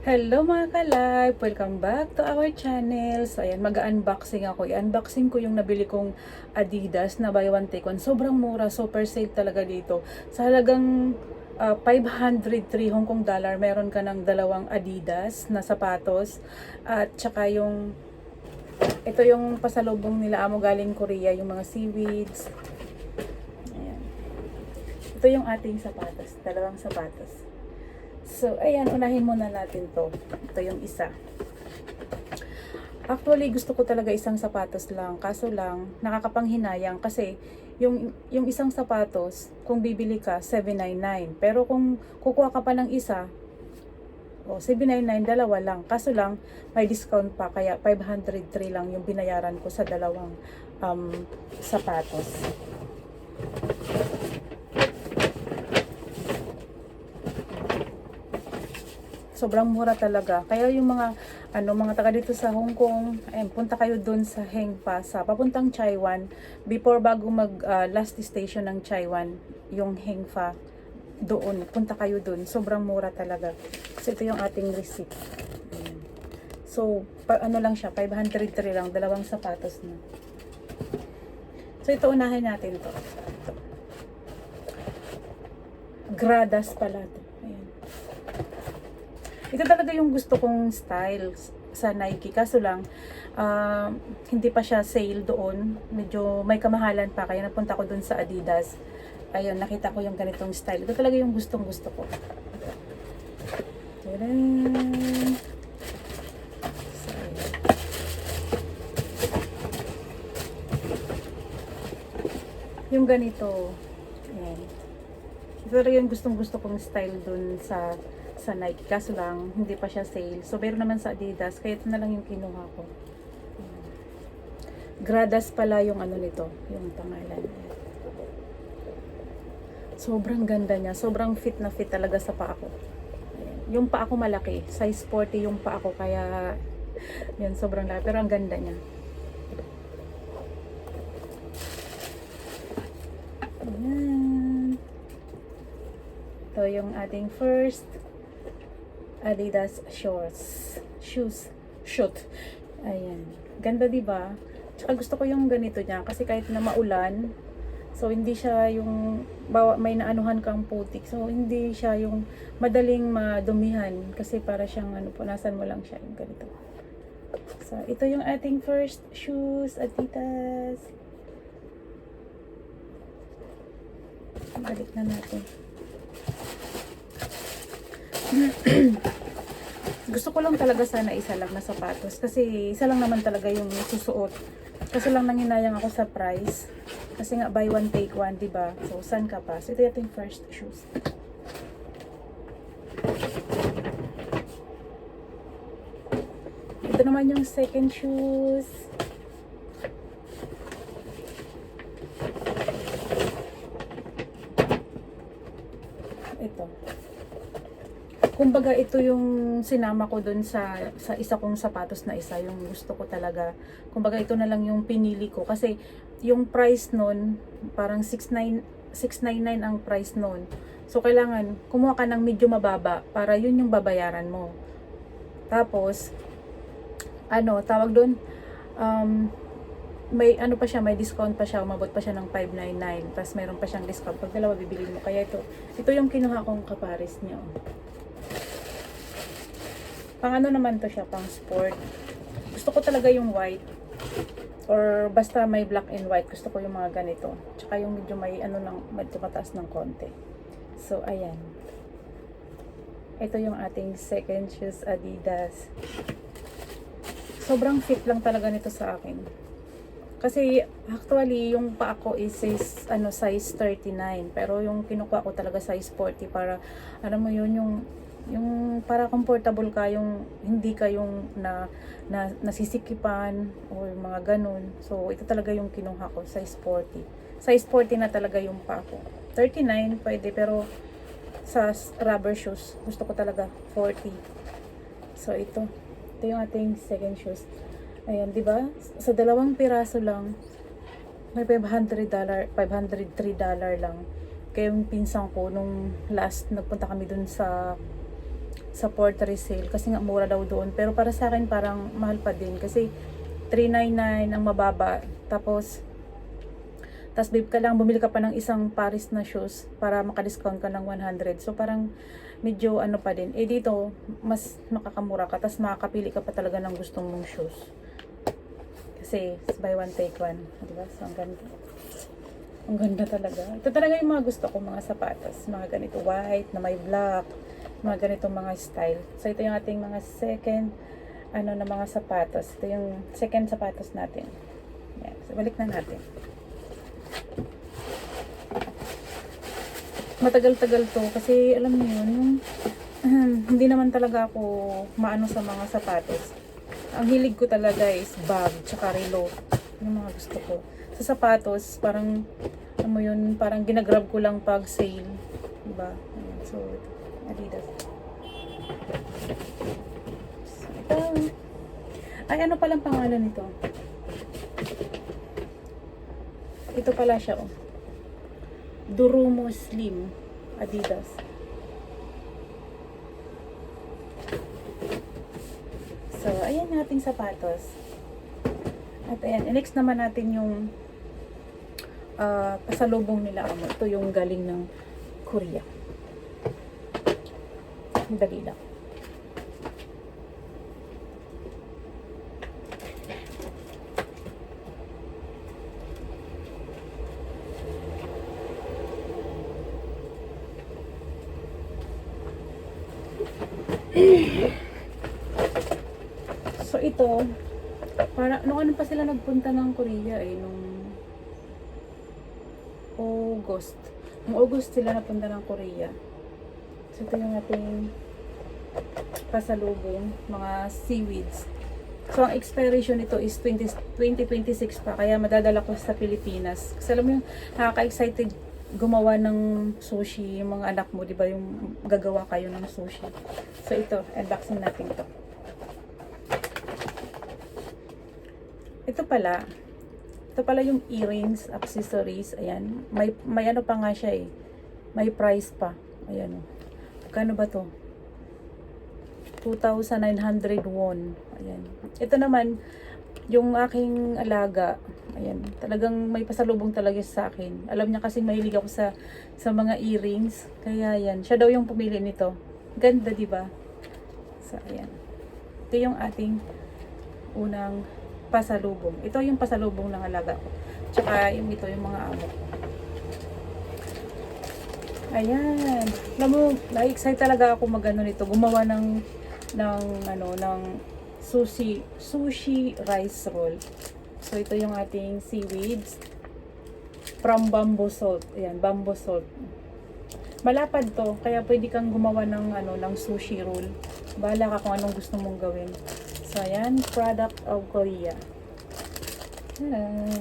Hello mga ka-live! Welcome back to our channel. So ayan, mag-unboxing ako. I-unboxing ko yung nabili kong Adidas na buy one take one. Sobrang mura, super sale talaga dito. Sa halagang 503 Hong Kong dollar, meron ka ng dalawang Adidas na sapatos. At saka ito yung pasalubong nila amo galing Korea, yung mga seaweeds. Ayan. Ito yung ating sapatos, dalawang sapatos. So, ayan, unahin muna natin to. Ito yung isa. Actually, gusto ko talaga isang sapatos lang. Kaso lang, nakakapanghinayang kasi yung isang sapatos, kung bibili ka, 799. Pero kung kukuha ka pa ng isa, 799, dalawa lang. Kaso lang, may discount pa. Kaya 503 lang yung binayaran ko sa dalawang sapatos. Sobrang mura talaga. Kaya yung mga taga dito sa Hong Kong, ayun, punta kayo doon sa Hengpa, sa papuntang Chaiwan, before bago mag last station ng Chaiwan, yung Hengpa, doon, punta kayo doon. Sobrang mura talaga. So ito yung ating receipt. Ayan. So, ano lang siya, 503 lang, dalawang sapatos na. So ito, unahin natin to. Ito. Gradas pala to. Ayan. Ito talaga yung gusto kong style sa Nike. Kaso lang, hindi pa siya sale doon. Medyo may kamahalan pa. Kaya napunta ko doon sa Adidas. Ayun, nakita ko yung ganitong style. Ito talaga yung gustong gusto ko. Tadaan! So, yung ganito. Ayan. Ito talaga yung gustong gusto kong style doon sa Nike, kaso lang hindi pa siya sale. So meron naman sa Adidas, kaya ito na lang yung kinuha ko. Gradas pala yung ano nito, yung pangalan. Sobrang ganda niya, sobrang fit na fit talaga sa paa ko. Yung paa ko malaki, size 40 yung paa ko, kaya yan, sobrang laki, pero ang ganda niya. Ayan. Ito yung ating first Adidas shoes. Ayan. Ganda, 'di ba? Tsaka gusto ko yung ganito niya kasi kahit na maulan, so hindi siya yung may naanuhan kang putik. So hindi siya yung madaling madumihan kasi para siyang punasan mo lang siya yung ganito. So ito yung ating first shoes, Adidas. Balik na natin. Gusto ko lang talaga sana isa lang na sapatos kasi isa lang naman talaga yung susuot. Kasi lang nanginayang ako sa price. Kasi nga buy one take one, 'di ba? So saan ka pa? So ito yung first shoes. Ito naman yung second shoes. Ito. Kumbaga ito yung sinama ko dun sa isa kong sapatos na isa, yung gusto ko talaga. Kumbaga ito na lang yung pinili ko kasi yung price nun parang 699 ang price nun. So kailangan kumuha ka ng medyo mababa para yun yung babayaran mo. Tapos tawag doon, may pa siya, may discount pa siya, umabot pa siya ng 599. Tapos meron pa siyang discount pag dalawa bibili mo. Kaya ito yung kinuha kong kapares niya. Pang naman to siya, pang sport. Gusto ko talaga yung white. Or basta may black and white. Gusto ko yung mga ganito. Tsaka yung medyo may medyo mataas ng konti. So, ayan. Ito yung ating second shoes, Adidas. Sobrang fit lang talaga nito sa akin. Kasi actually yung paa ko is size 39, pero yung kinukuha ko talaga size 40 para mo yun, yung para comfortable ka, yung hindi ka yung nasisikipan o mga ganun. So ito talaga yung kinuha ko, size 40. Size 40 na talaga yung paa ko. 39 pwede, pero sa rubber shoes gusto ko talaga 40. So ito yung ating second shoes. Ayan, 'di ba? Sa dalawang piraso lang may $503 lang. Kaya yung pinsan ko nung last nagpunta kami dun sa sa port resale kasi nga mura daw doon. Pero para sa akin parang mahal pa din kasi 399 ang mababa. Tapos babe ka lang, bumili ka pa ng isang Paris na shoes para maka-discount ka ng 100. So parang medyo ano pa din. Eh dito, mas makakamura ka. Tapos makakapili ka pa talaga ng gustong mong shoes. Kasi buy one take one. Diba? So ang ganda. Ang ganda talaga. Ito talaga yung mga gusto ko, mga sapatos. Mga ganito white na may black. Mga ganito mga style. So ito yung ating mga second na mga sapatos. Ito yung second sapatos natin. Yan. So balik na natin. Matagal-tagal to kasi alam niyo yun yung hindi naman talaga ako maano sa mga sapatos. Ang hilig ko talaga is bag tsaka relo, yung mga gusto ko. Sa sapatos parang alam mo yun, parang ginagrab ko lang pag sale, diba? So Adidas. So, ito ay ano palang pangalan nito? Ito pala siya, oh. Durumo Slim Adidas. So, ayan nating sapatos. At ayan, next naman natin yung pasalubong nila. Ito yung galing ng Korea. Dali lang. So ito, para nung ano pa sila nagpunta ng Korea nung August. Nung August sila napunta ng Korea. So ito yung ating pasalubong, mga seaweeds. So ang expiration nito is 2026 pa, kaya madadala ko sa Pilipinas. Kasi alam mo yung nakaka-excited gumawa ng sushi, yung mga anak mo, di ba, yung gagawa kayo ng sushi. So ito, unboxing natin ito. Ito pala yung earrings, accessories, ayan. May ano pa nga siya may price pa. Ayan o. Kano ba to? 2,900 won. Ayan. Ito naman, yung aking alaga, ayan, talagang may pasalubong talaga sa akin. Alam niya kasi mahilig ako sa mga earrings. Kaya yan, siya daw yung pumili nito. Ganda, di ba? So, ayan. Ito yung ating unang pasalubong. Ito yung pasalubong ng alaga ko. Tsaka yung ito, yung mga amo ko. Ayan. Alam mo, na-excite talaga ako magano nito. Gumawa ng sushi rice roll. So, ito yung ating seaweeds from bamboo salt. Ayan, bamboo salt. Malapad to, kaya pwede kang gumawa ng sushi roll. Bahala ka kung anong gusto mong gawin. So, ayan, product of Korea. Ayan.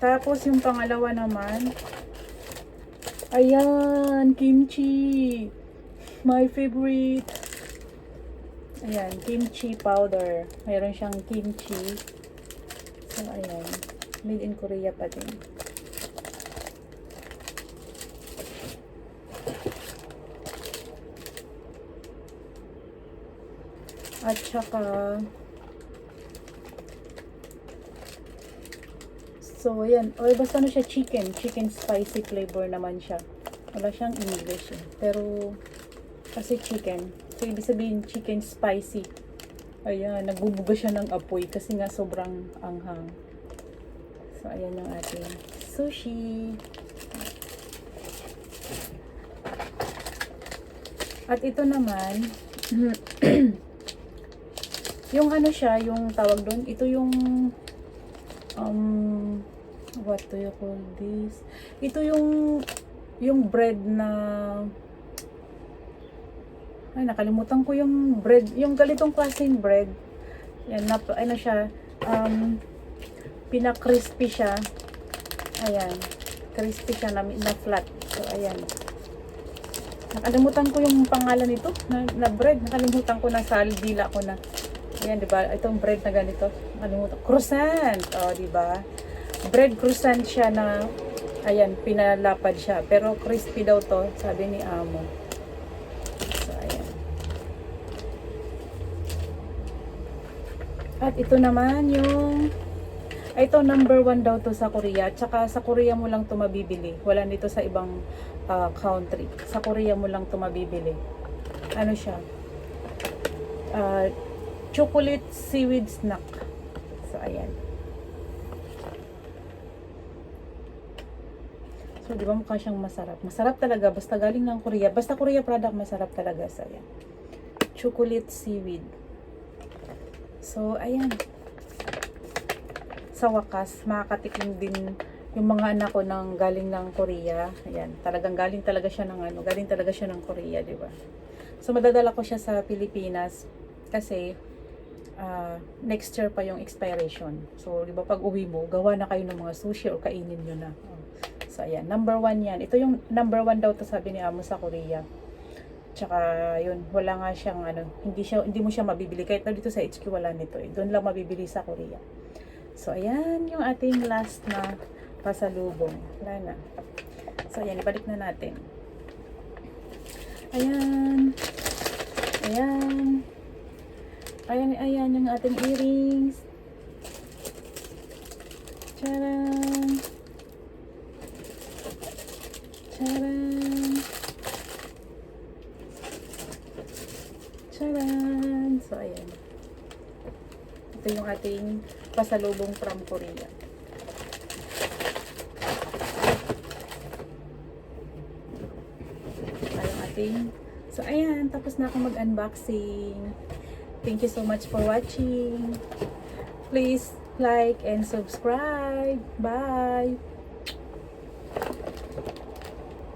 Tapos, yung pangalawa naman, ayan, kimchi. My favorite. Ayan, kimchi powder. Mayroon siyang kimchi. So, ayan. Made in Korea pa din. At saka, so, ayan. O, basta siya chicken. Chicken spicy flavor naman siya. Wala siyang English pero, kasi chicken. So, ibig sabihin, chicken spicy. Ayan, nagbubuga siya ng apoy kasi nga sobrang anghang. So, ayan yung ating sushi. At ito naman, yung ano siya, yung tawag doon, ito yung, what do you call this? Ito yung bread na, ay, nakalimutan ko yung bread, yung ganitong klaseng bread. Yan, ano siya, pina-crispy siya. Ayan, crispy siya na flat. So, ayan. Nakalimutan ko yung pangalan nito, na bread. Nakalimutan ko na sa dila ko na. Ayan, di ba? Itong bread na ganito. Nakalimutan. Croissant. O, di ba? Bread croissant siya na, ayan, pinalapad siya. Pero crispy daw to, sabi ni Amo. At ito naman yung, ito number 1 daw to sa Korea. Tsaka sa Korea mo lang to mabibili. Wala nito sa ibang country. Sa Korea mo lang to mabibili. Ano siya? Chocolate seaweed snack. So, ayan. So, di ba mukha siyang masarap? Masarap talaga. Basta galing ng Korea. Basta Korea product, masarap talaga. So, ayan. Chocolate seaweed. So, ayan. Sa wakas, makakatikim din yung mga anak ko ng galing ng Korea. Ayan, talagang galing talaga siya ng galing talaga siya ng Korea, di ba? So madadala ko siya sa Pilipinas kasi next year pa yung expiration. So, di ba pag uwi mo, gawa na kayo ng mga sushi o kainin nyo na. So, ayan, number 1 yan. Ito yung number 1 daw to sabi ni Amo sa Korea. Tsaka, yun, wala nga siyang hindi mo siya mabibili. Kahit na dito sa HQ wala nito eh. Doon lang mabibili sa Korea. So, ayan yung ating last na pasalubong. Wala na. So, ayan, ibalik na natin. Ayan. Ayan. Ayan yung ating earrings. Charan. Charan. Charan. So, ayan. Ito yung ating pasalubong from Korea. Ayong ating. So, ayan. Tapos na ako mag-unboxing. Thank you so much for watching. Please like and subscribe. Bye!